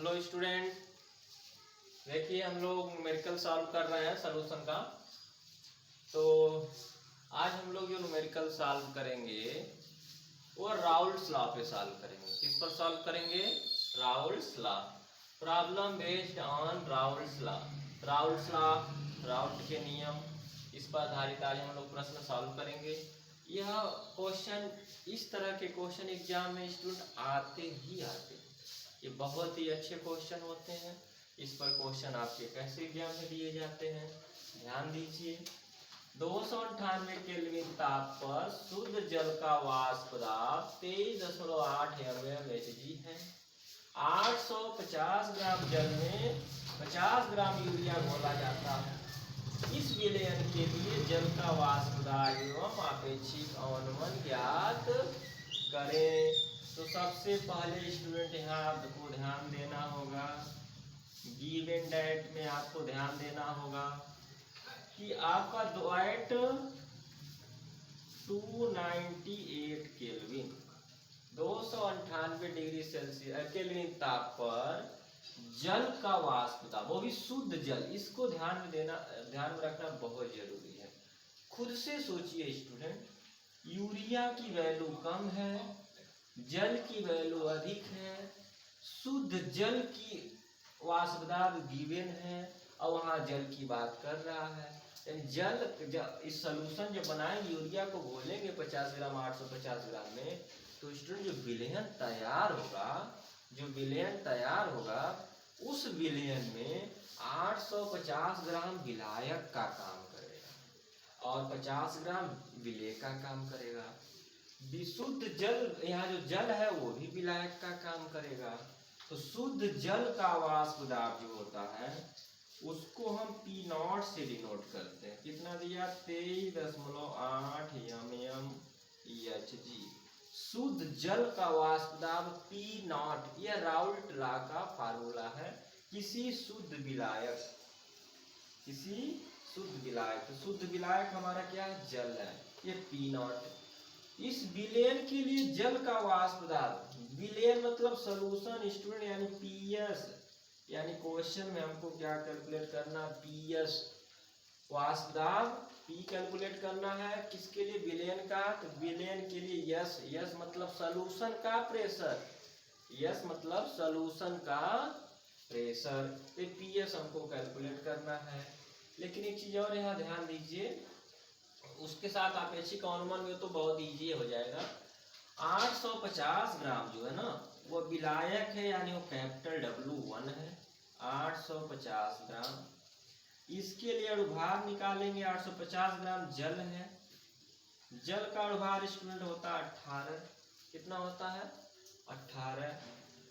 Hello student, देखिए हम लोग न्यूमेरिकल सॉल्व कर रहे हैं सॉल्यूशन का। तो आज हम लोग जो न्यूमेरिकल सॉल्व करेंगे वो राउल्ट्स लॉ पे सॉल्व करेंगे। किस पर सॉल्व करेंगे? Raoult's law. Problem based on Raoult's law. Raoult's law, Raoult के नियम, इस पर आधारित आज हम लोग प्रश्न सॉल्व करेंगे। यह क्वेश्चन, इस तरह के क्वेश्चन एग्जाम में स्टूडेंट आते ही आते हैं। ये बहुत ही अच्छे क्वेश्चन होते हैं। इस पर क्वेश्चन आपके कैसे एग्जाम में दिए जाते हैं, ध्यान दीजिए। 298 केल्विन ताप पर शुद्ध जल का वाष्प दाब 23.8 mmHg है। 850 ग्राम जल में 50 ग्राम यूरिया घोला जाता है। इस विलयन के लिए जल का वाष्प दाब एवं आपेक्षिक अवनमन ज्ञात करें। तो सबसे पहले स्टूडेंट यहाँ आपको ध्यान देना होगा, गिवन डेट में आपको ध्यान देना होगा कि आपका द्वैत 298 केल्विन 298 डिग्री सेल्सियस केल्विन ताप पर जल का वाष्प दाब, वो भी शुद्ध जल, इसको ध्यान में रखना बहुत जरूरी है। खुद से सोचिए स्टूडेंट, यूरिया की वैल्यू कम है, जल की वैल्यू अधिक है, शुद्ध जल की वाष्प दाब गिवन है और वहाँ जल की बात कर रहा है। इस सोल्यूशन जब बनाएंगे, यूरिया को घोलेंगे 50 ग्राम 850 ग्राम में, तो स्टूडेंट जो विलयन तैयार होगा उस विलयन में 850 ग्राम विलायक का काम करेगा और 50 ग्राम विलेय का काम करेगा। विशुद्ध जल, यहाँ जो जल है वो भी विलायक का काम करेगा। तो शुद्ध जल का वाष्प दाब जो होता है उसको हम P0 से डिनोट करते हैं। कितना दिया? 23.8 mmHg। शुद्ध जल का वाष्प दाब P0, यह राउल्ट लॉ का फार्मूला है। किसी शुद्ध विलायक, तो शुद्ध विलायक हमारा क्या है? जल है, ये P0। इस विलयन के लिए जल का वाष्प दाब, विलयन मतलब सोल्यूशन स्टूडेंट, यानी PS, यानी क्वेश्चन में हमको क्या कैलकुलेट करना? PS वाष्प दाब P कैलकुलेट करना है। किसके लिए? विलयन का। तो विलयन के लिए S मतलब सोल्यूशन का प्रेशर, S मतलब सोल्यूशन का प्रेशर, तो PS हमको कैलकुलेट करना है। लेकिन एक चीज और यहाँ ध्यान दीजिए, उसके साथ आपेक्षिक अवनमन में तो बहुत इजी हो जाएगा। 850 ग्राम जो है ना वो विलायक है, यानी वो कैपिटल W1 है। 850 ग्राम, इसके लिए अणुभार निकालेंगे। 850 ग्राम जल है, जल का अणुभार स्टूडेंट होता है 18। कितना होता है? 18।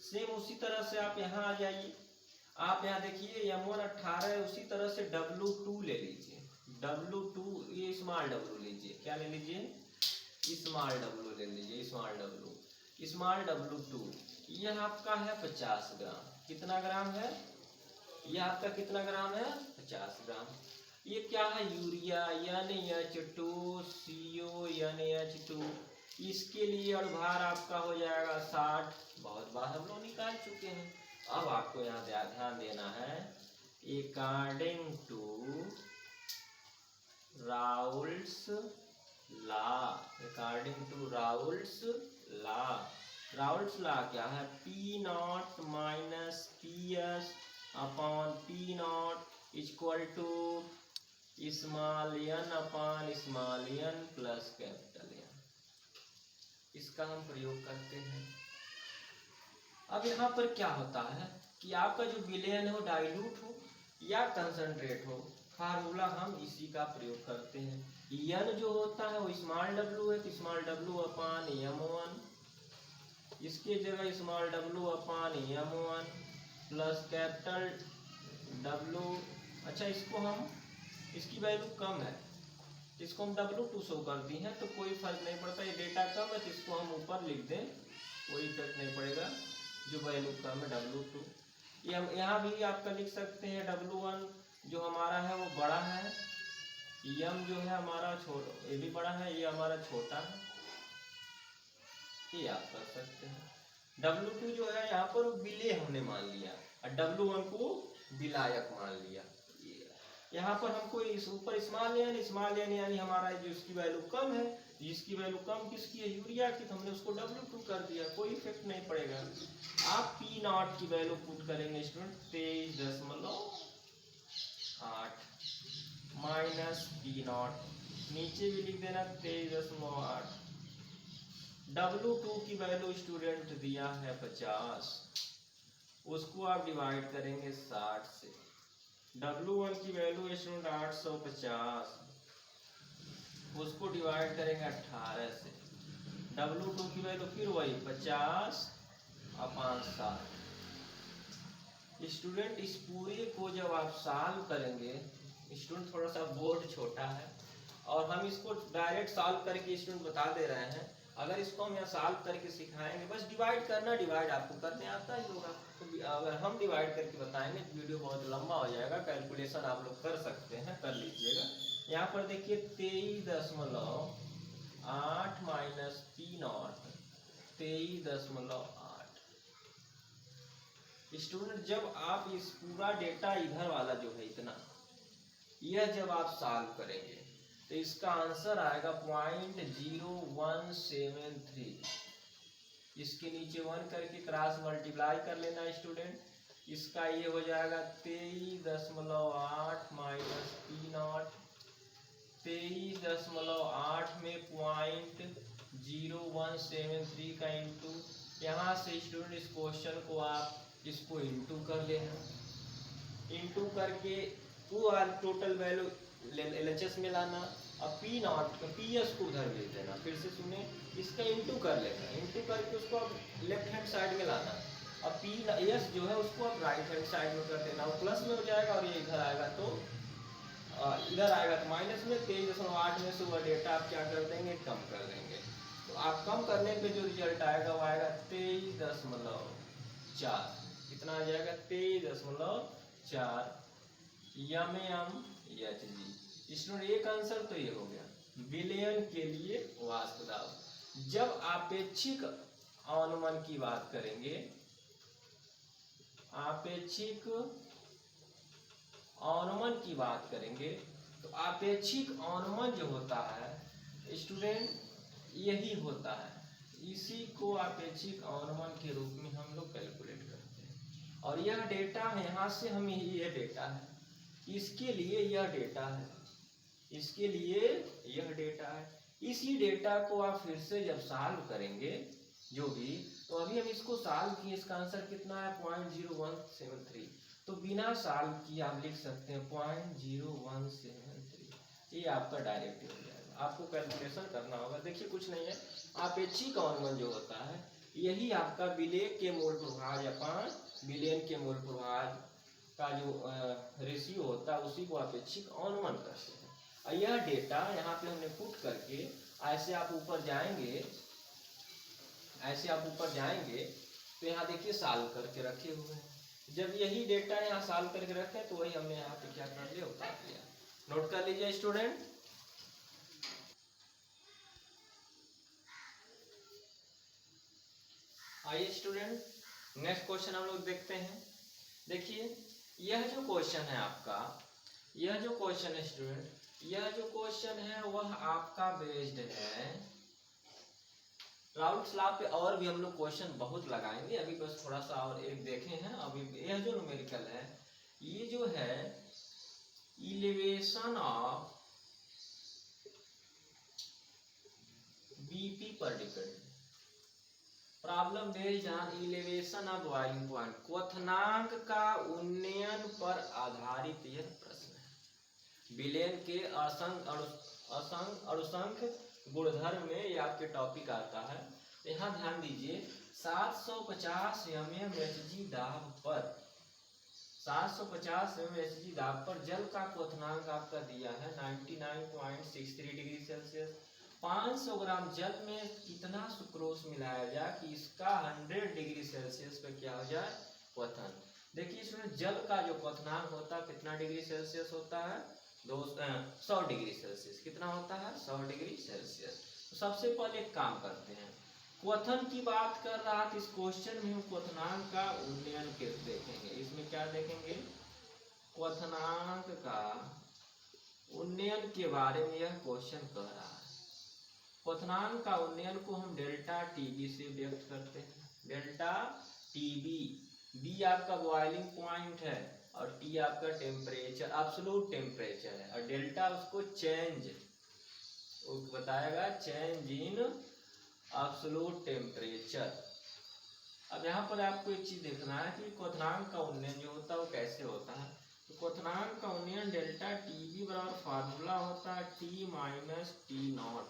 सेम उसी तरह से आप यहाँ आ जाइए, आप यहाँ देखिए M1 18 है, उसी तरह से W2 ले लीजिए। W2, ये स्मॉल W लीजिए। क्या ले लीजिए? स्मॉल W ले लीजिए। स्मॉल W2 यह आपका है 50 ग्राम। कितना ग्राम है? यह आपका कितना ग्राम है? 50 ग्राम। ये क्या है? Urea, NH2CO NH2। इसके लिए अणुभार आपका हो जाएगा 60। बहुत बार हम लोग निकाल चुके हैं। अब आपको यहाँ ध्यान देना है, according to Raoult's law, Raoult's law क्या है? P0 minus PS upon P0 equal to small n upon small n plus capital N। इसका हम प्रयोग करते हैं। अब यहाँ पर क्या होता है कि आपका जो विलयन हो डाइल्यूट हो या कंसंट्रेट हो, फार्मूला हम इसी का प्रयोग करते हैं। n जो होता है वो स्मॉल W है, तो स्मॉल W अपान M1, इसके जगह स्मॉल W अपान M1 प्लस कैपिटल W। अच्छा, इसकी वैल्यू कम है, इसको हम W2 शो कर दी है, तो कोई फर्क नहीं पड़ता। ये डेटा कम है तो इसको हम ऊपर लिख दें, कोई इफेक्ट नहीं पड़ेगा। जो वैल्यू कम है W2, ये हम यहाँ भी आपका लिख सकते हैं। W1 जो हमारा है वो बड़ा है, M जो है हमारा छोटा, ये भी बड़ा है, ये हमारा छोटा है, ये आप कर सकते हैं। W2 जो है यहाँ पर विलेय हमने मान लिया और W1 को विलायक मान लिया। यहाँ पर हमको इस ऊपर स्मॉल एन यानी हमारा जो इसकी वैल्यू कम है, इसकी वैल्यू कम किसकी है, यूरिया की, तो हमने उसको W2 कर दिया, कोई इफेक्ट नहीं पड़ेगा। आप P0 की वैल्यू पुट करेंगे स्टूडेंट 23.8 माइनस P0, नीचे भी लिख देना 23.8। W2 की वैल्यू स्टूडेंट दिया है 50, उसको आप डिवाइड करेंगे 60 से। W1 की वैल्यू स्टूडेंट 850, उसको डिवाइड करेंगे 18 से। W2 की वैल्यू फिर वही 50/60। स्टूडेंट इस पूरे को जब आप सॉल्व करेंगे, स्टूडेंट थोड़ा सा बोर्ड छोटा है और हम इसको डायरेक्ट सॉल्व करके स्टूडेंट बता दे रहे हैं। अगर इसको हम यहाँ सॉल्व करके सिखाएंगे, बस डिवाइड करना, डिवाइड आपको करने आता ही होगा, तो अगर हम डिवाइड करके बताएंगे तो वीडियो बहुत लंबा हो जाएगा। कैलकुलेशन आप लोग कर सकते हैं, कर लीजिएगा। यहाँ पर देखिए 23.8 माइनस P0 23.8। स्टूडेंट जब आप इस पूरा डेटा इधर वाला जो है इतना, यह जब आप सॉल्व करेंगे तो इसका आंसर आएगा 0.0173। इसके नीचे 1 करके क्रॉस मल्टीप्लाई कर लेना स्टूडेंट, इसका ये हो जाएगा 23.8 माइनस P0। 23.8 में 0.0173 का इंटू, यहाँ से स्टूडेंट इस क्वेश्चन को आप इसको इंटू कर लेना, इंटू करके टोटल वैल्यू LHS में लाना और P0 PS को उधर भेज देना। फिर से सुने, इसका इंटू कर लेना, इंटू करके उसको आप लेफ्ट हैंड साइड में लाना और PS जो है उसको आप राइट हैंड साइड में कर देना, वो प्लस में हो जाएगा और ये इधर आएगा तो इधर आएगा तो माइनस में। 23.8 में से वह डेटा आप क्या कर देंगे, कम कर देंगे। तो आप कम करने पे जो रिजल्ट आएगा वो आएगा 23.4। कितना आ जाएगा 23.4 mmHg। स्टूडेंट एक आंसर तो ये हो गया विलयन के लिए वाष्प दाब। जब आपेक्षिक अवनमन की बात करेंगे, आपेक्षिक अवनमन की बात करेंगे तो आपेक्षिक अवनमन जो होता है स्टूडेंट यही होता है, इसी को आपेक्षिक अवनमन के रूप में हम लोग कैलकुलेट करते हैं। और यह डेटा है, यहाँ से हम ये डेटा है, इसके लिए यह डेटा है, इसके लिए यह डेटा है। इसी डेटा को आप फिर से जब सॉल्व करेंगे जो भी, तो अभी हम इसको सॉल्व किए, इसका आंसर कितना है 0.0173। तो बिना सॉल्व किए आप लिख सकते हैं 0.0173, ये आपका डायरेक्ट हो जाएगा। आपको कैलकुलेशन करना होगा, देखिए कुछ नहीं है, आपेक्षिक अवनमन जो होता है यही आपका विलेय के मोल प्रभाज अपान विलयन के मोल प्रभाज का जो रेशियो होता है उसी को आपेक्षिक अवनमन कहते हैं। और यह डेटा यहाँ पे हमने पुट करके ऐसे आप ऊपर जाएंगे, ऐसे आप ऊपर जाएंगे तो यहाँ देखिए सॉल्व करके रखे हुए हैं। जब यही डेटा यहाँ सॉल्व करके रखे तो वही हमने यहाँ पे क्या कर लिया, उतार लिया। नोट कर लीजिए स्टूडेंट। आइए स्टूडेंट नेक्स्ट क्वेश्चन हम लोग देखते हैं। देखिए यह जो क्वेश्चन है आपका, यह जो क्वेश्चन है स्टूडेंट, यह जो क्वेश्चन है वह आपका बेस्ड है राउल्ट्स लॉ पे। और भी हम लोग क्वेश्चन बहुत लगाएंगे, अभी बस थोड़ा सा और एक देखे हैं। अभी यह जो न्यूमेरिकल है, ये जो है इलेवेशन ऑफ BP पर depend, problem based on elevation of boiling point, क्वथनांक का उन्नयन पर आधारित यह प्रश्न है। विलयन के अणुसंख्य गुणधर्म में ये आपके टॉपिक आता है। यहाँ ध्यान दीजिए 750 mmHg दाब पर, 750 mmHg दाब पर जल का क्वथनांक आपका दिया है 99.63 डिग्री सेल्सियस। 500 ग्राम जल में कितना सुक्रोज मिलाया जाए कि इसका 100 डिग्री सेल्सियस पे क्या हो जाए, क्वथन। देखिए इसमें जल का जो क्वथनांक होता है कितना डिग्री सेल्सियस होता है, 100 डिग्री सेल्सियस। कितना होता है, 100 डिग्री सेल्सियस। तो सबसे पहले एक काम करते हैं, क्वथन की बात कर रहा था। इस क्वेश्चन में हम क्वथनांक का उन्नयन देखेंगे। इसमें क्या देखेंगे? क्वथनांक का उन्नयन के बारे में यह क्वेश्चन कह रहा है। क्वथनांक का उन्नयन को हम डेल्टा टीबी से व्यक्त करते हैं। डेल्टा टीबी, बी आपका बॉइलिंग पॉइंट है और टी आपका टेम्परेचर, एब्सोल्यूट टेम्परेचर है, और डेल्टा उसको चेंज वो बताएगा, चेंज इन एब्सोल्यूट टेम्परेचर। अब यहाँ पर आपको एक चीज देखना है कि क्वथनांक का उन्नयन जो होता है वो कैसे होता है। तो क्वथनांक का उन्नयन डेल्टा टीबी बराबर फार्मूला होता है टी माइनस टी नॉट।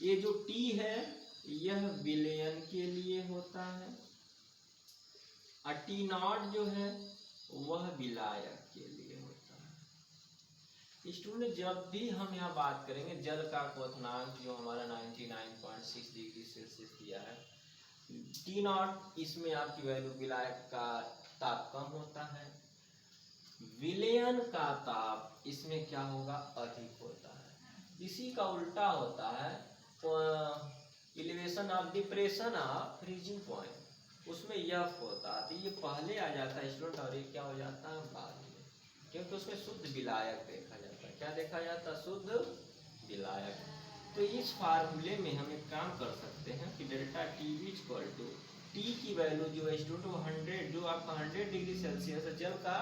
ये जो टी है यह विलयन के लिए होता है और टी नॉट जो है वह विलायक के लिए होता है। स्टूडेंट जब भी हम यहाँ बात करेंगे जल का क्वथनांक जो हमारा 99.6 डिग्री सेल्सियस दिया है, टी नॉट इसमें आपकी वैल्यू विलायक का ताप कम होता है, विलयन का ताप इसमें क्या होगा? अधिक होता है। इसी का उल्टा होता है elevation of depression of freezing point, उसमें यफ होता है। तो ये पहले आ जाता है स्टूडेंट और ये क्या हो जाता है? बाद में, क्योंकि उसमें शुद्ध विलायक देखा जाता है। क्या देखा जाता है? शुद्ध विलायक। तो इस फार्मूले में हम एक काम कर सकते हैं कि delta T equal to T की वैल्यू जो है स्टूडेंट वो 100, जो आपका 100 डिग्री सेल्सियस है, जल का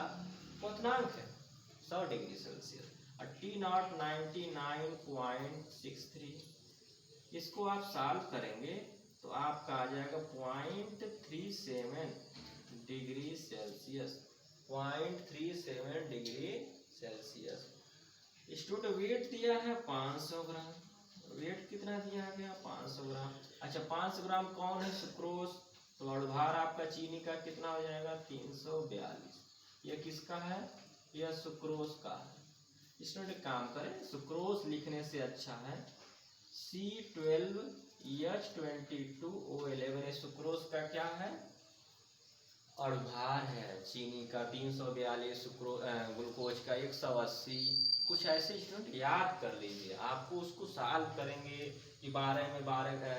क्वथनांक है 100 डिग्री सेल्सियस, और टी नॉट 99.63। इसको आप सॉल्व करेंगे तो आपका आ जाएगा 0.37 degree Celsius, 0.37 degree Celsius. Student weight दिया है 500 ग्राम, वेट कितना दिया गया? 500 ग्राम। अच्छा 500 ग्राम कौन है? सुक्रोज। तो अणुभार आपका चीनी का कितना हो जाएगा? 342। यह किसका है? यह सुक्रोज का है। स्टूडेंट काम करें, सुक्रोज लिखने से अच्छा है C12H22O11। सुक्रोज का क्या है? अणुभार है चीनी का 342, ग्लूकोज का 180। कुछ ऐसे स्टूडेंट याद कर लीजिए, आपको उसको सॉल्व करेंगे कि 12 में 12 का,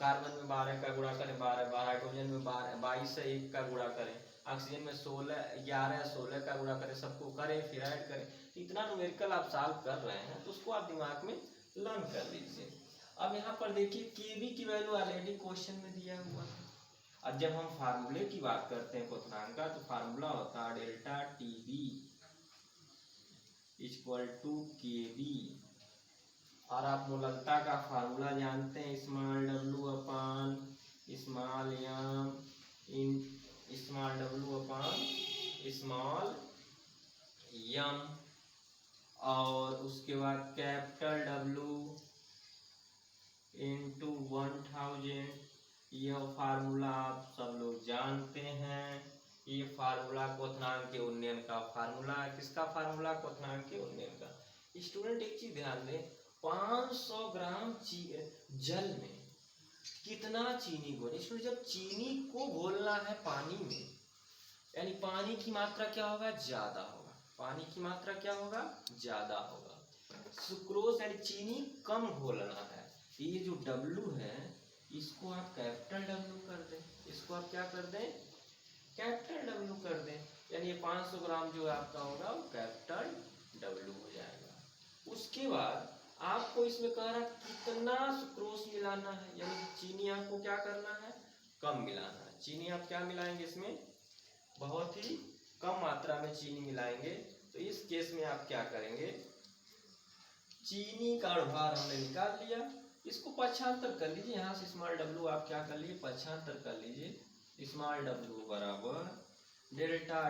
कार्बन में 12 का गुणा करें 12, हाइड्रोजन में 22 से 1 का गुणा करें, ऑक्सीजन में 11 का गुणा करें, सबको करें फिर ऐड करें। तो इतना न्यूमेरिकल आप सॉल्व कर रहे हैं तो उसको आप दिमाग में लर्न कर लीजिए। अब यहाँ पर देखिए केबी की वैल्यू ऑलरेडी क्वेश्चन में दिया हुआ है। अब जब हम फार्मूले की बात करते हैं क्वथनांक का, तो फार्मूला होता है delta T B equal to K B, और आप मोलकता का फार्मूला जानते हैं, small W upon small M in small W upon small M, और उसके बाद कैपिटल डब्ल्यू इंटू 1000। यह फार्मूला आप सब लोग जानते हैं। ये फार्मूला क्वथनांक के उन्नयन का फार्मूला है। किसका फार्मूला? क्वथनांक के उन्नयन का। स्टूडेंट एक चीज ध्यान दें, 500 ग्राम जल में कितना चीनी घोल। स्टूडेंट जब चीनी को घोलना है पानी में, यानी पानी की मात्रा क्या होगा? ज्यादा होगा। पानी की मात्रा क्या होगा? ज्यादा होगा। सुक्रोज यानी चीनी कम घोलना है। ये जो डब्लू है इसको आप कैपिटल डब्लू कर दें, इसको आप क्या कर दें? कैपिटल डब्लू कर दें, यानी ये 500 ग्राम जो आपका होगा वो कैपिटल डब्लू हो जाएगा। उसके बाद आपको इसमें कह रहा कितना सुक्रोज मिलाना है, यानी चीनी आपको क्या करना है? कम मिलाना है। चीनी आप क्या मिलाएंगे इसमें? बहुत ही कम मात्रा में चीनी मिलाएंगे। तो इस केस में आप क्या करेंगे? चीनी का अणुभार हमने निकाल लिया, इसको पक्षांतर कर लीजिए। यहाँ से स्मॉल डब्लू आप क्या कर लीजिए? पक्षांतर कर लीजिए। स्मॉल डब्लू बराबर डेल्टा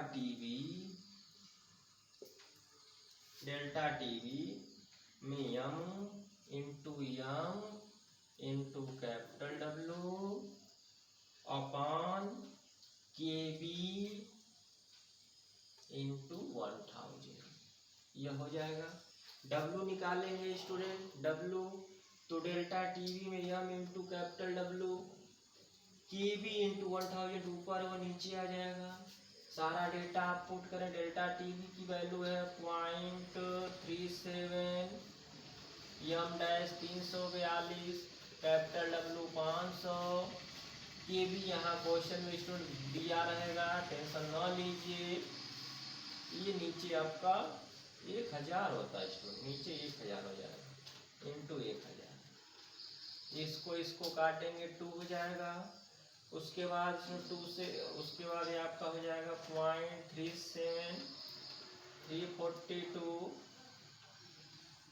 टीवी में यम इंटू कैपिटल डब्लू अपान केबी इंटू 1000। यह हो जाएगा। डब्लू निकालेंगे स्टूडेंट, डब्लू तो डेल्टा टीवी में यम इंटू कैपिटल डब्लू, केबी इंटू 1000 ऊपर और नीचे आ जाएगा। सारा डेटा आप पुट करें। डेल्टा टीवी की वैल्यू है 0.37, यम डैश 342, कैपिटल W 500। ये भी यहाँ क्वेश्चन में स्टूडेंट दिया रहेगा, टेंशन ना लीजिए। ये नीचे आपका 1000 होता है स्टूडेंट, नीचे 1000 हो जाएगा इंटू 1000। इसको काटेंगे 2 हो जाएगा। उसके बाद 2 से उसके बाद ये आपका हो जाएगा 0.37342।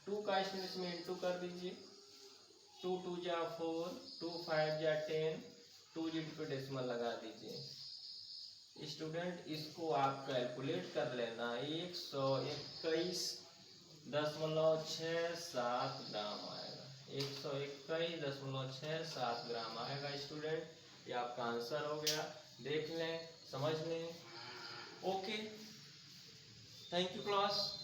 2 का इसमें इंटू कर दीजिए। 2 2 जा 4, 2 5 जा 10, 2 जीरो पे डेसिमल लगा दीजिए। स्टूडेंट इसको आप कैलकुलेट कर लेना, 121.67 ग्राम आएगा। 121.67 ग्राम आएगा स्टूडेंट। ये आपका आंसर हो गया। देख लें, समझ लें। Okay, thank you class.